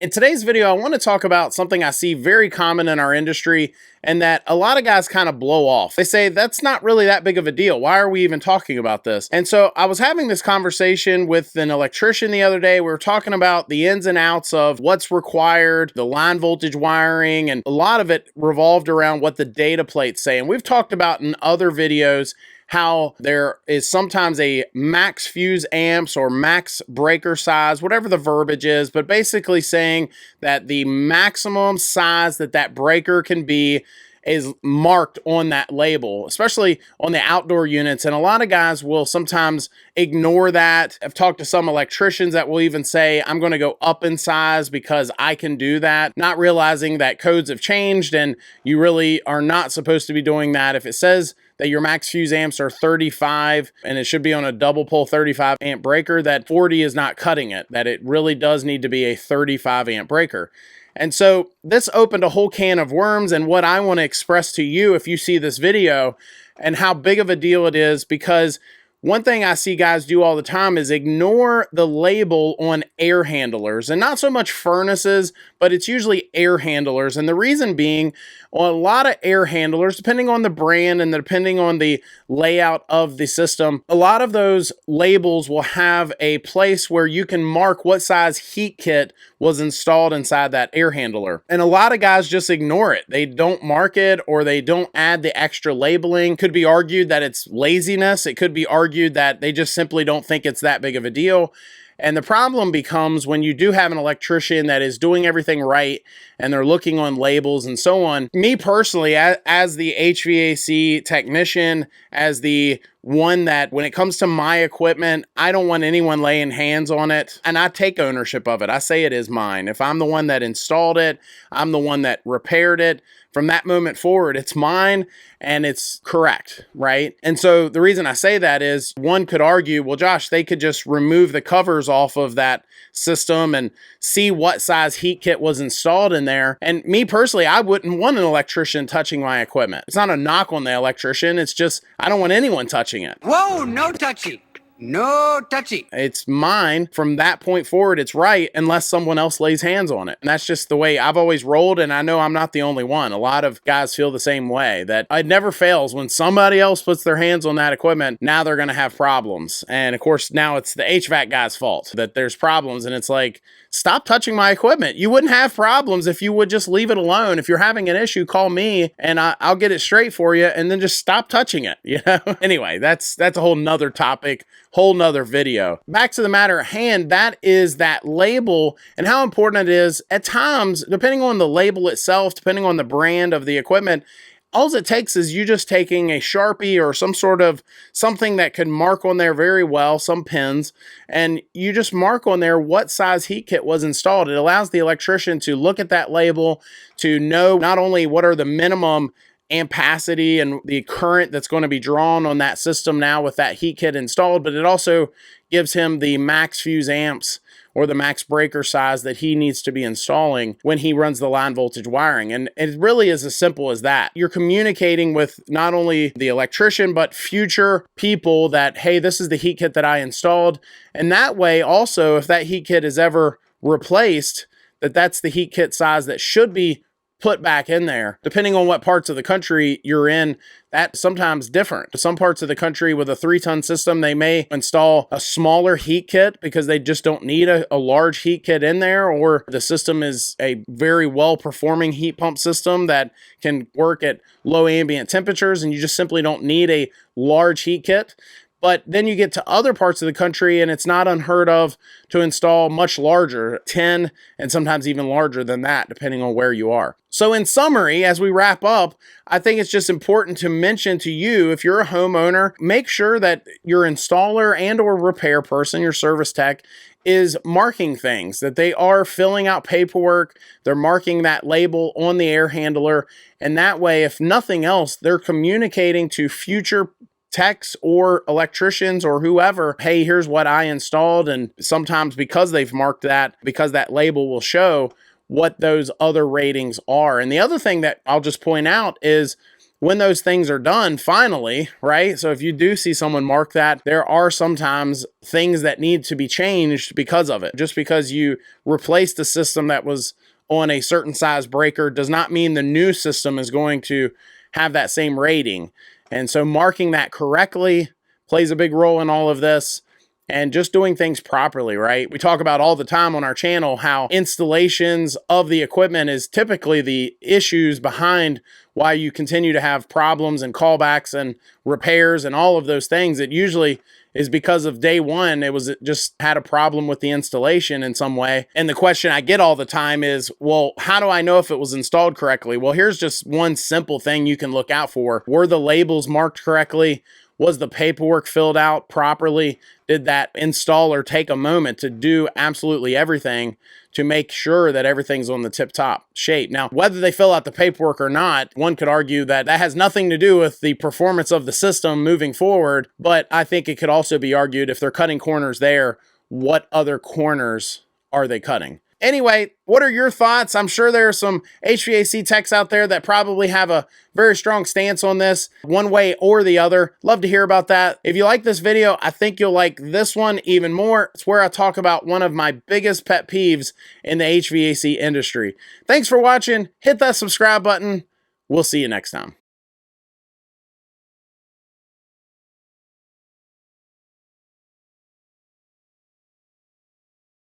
In today's video, I want to talk about something I see very common in our industry and that a lot of guys kind of blow off. They say, that's not really that big of a deal. Why are we even talking about this? And so I was having this conversation with an electrician the other day. We were talking about the ins and outs of what's required, the line voltage wiring, and a lot of it revolved around what the data plates say. And we've talked about in other videos how there is sometimes a max fuse amps or max breaker size, whatever the verbiage is, but basically saying that the maximum size that that breaker can be is marked on that label, especially on the outdoor units. And a lot of guys will sometimes ignore that. I've talked to some electricians that will even say, I'm going to go up in size because I can do that, not realizing that codes have changed and you really are not supposed to be doing that. If it says that your max fuse amps are 35 and it should be on a double pole 35 amp breaker, that 40 is not cutting it, that it really does need to be a 35 amp breaker. And so this opened a whole can of worms, and what I want to express to you if you see this video and how big of a deal it is, because one thing I see guys do all the time is ignore the label on air handlers, and not so much furnaces, but it's usually air handlers. And the reason being, on a lot of air handlers, depending on the brand and depending on the layout of the system, a lot of those labels will have a place where you can mark what size heat kit was installed inside that air handler. And a lot of guys just ignore it. They don't mark it, or they don't add the extra labeling. Could be argued that it's laziness. It could be argued that they just simply don't think it's that big of a deal. And the problem becomes when you do have an electrician that is doing everything right and they're looking on labels and so on. Me personally, as the HVAC technician, as the one that when it comes to my equipment, I don't want anyone laying hands on it, and I take ownership of it. I say it is mine. If I'm the one that installed it, I'm the one that repaired it. From that moment forward, it's mine and it's correct, right? And so the reason I say that is one could argue, well, Josh, they could just remove the covers off of that system and see what size heat kit was installed in there. And me personally, I wouldn't want an electrician touching my equipment. It's not a knock on the electrician. It's just, I don't want anyone touching it. Whoa, no touchy. No touchy. It's mine. From that point forward, it's right unless someone else lays hands on it. And that's just the way I've always rolled, and I know I'm not the only one. A lot of guys feel the same way, that it never fails. When somebody else puts their hands on that equipment, now they're going to have problems. And of course, now it's the HVAC guy's fault that there's problems. And it's like, stop touching my equipment. You wouldn't have problems if you would just leave it alone. If you're having an issue, call me and I'll get it straight for you, and then just stop touching it. You know? Anyway, that's a whole nother topic, whole nother video. Back to the matter at hand, that is that label and how important it is at times, depending on the label itself, depending on the brand of the equipment. All it takes is you just taking a Sharpie or some sort of something that can mark on there very well, some pins, and you just mark on there what size heat kit was installed. It allows the electrician to look at that label to know not only what are the minimum ampacity and the current that's going to be drawn on that system now with that heat kit installed, but it also gives him the max fuse amps or the max breaker size that he needs to be installing when he runs the line voltage wiring. And it really is as simple as that. You're communicating with not only the electrician, but future people that, hey, this is the heat kit that I installed. And that way also, if that heat kit is ever replaced, that's the heat kit size that should be put back in there. Depending on what parts of the country you're in, that's sometimes different. Some parts of the country with a 3-ton system, they may install a smaller heat kit because they just don't need a large heat kit in there, or the system is a very well-performing heat pump system that can work at low ambient temperatures, and you just simply don't need a large heat kit. But then you get to other parts of the country and it's not unheard of to install much larger, 10 and sometimes even larger than that, depending on where you are. So in summary, as we wrap up, I think it's just important to mention to you, if you're a homeowner, make sure that your installer and or repair person, your service tech, is marking things, that they are filling out paperwork, they're marking that label on the air handler, and that way, if nothing else, they're communicating to future techs or electricians or whoever, hey, here's what I installed. And sometimes because they've marked that, because that label will show what those other ratings are. And the other thing that I'll just point out is when those things are done, finally, right? So if you do see someone mark that, there are sometimes things that need to be changed because of it. Just because you replaced a system that was on a certain size breaker does not mean the new system is going to have that same rating. And so marking that correctly plays a big role in all of this. And just doing things properly, right? We talk about all the time on our channel how installations of the equipment is typically the issues behind why you continue to have problems and callbacks and repairs and all of those things. It usually is because of day one, it just had a problem with the installation in some way. And the question I get all the time is, well, how do I know if it was installed correctly? Well, here's just one simple thing you can look out for. Were the labels marked correctly? Was the paperwork filled out properly? Did that installer take a moment to do absolutely everything to make sure that everything's on the tip-top shape? Now, whether they fill out the paperwork or not, one could argue that that has nothing to do with the performance of the system moving forward, but I think it could also be argued if they're cutting corners there, what other corners are they cutting? Anyway, what are your thoughts? I'm sure there are some HVAC techs out there that probably have a very strong stance on this, one way or the other. Love to hear about that. If you like this video, I think you'll like this one even more. It's where I talk about one of my biggest pet peeves in the HVAC industry. Thanks for watching. Hit that subscribe button. We'll see you next time.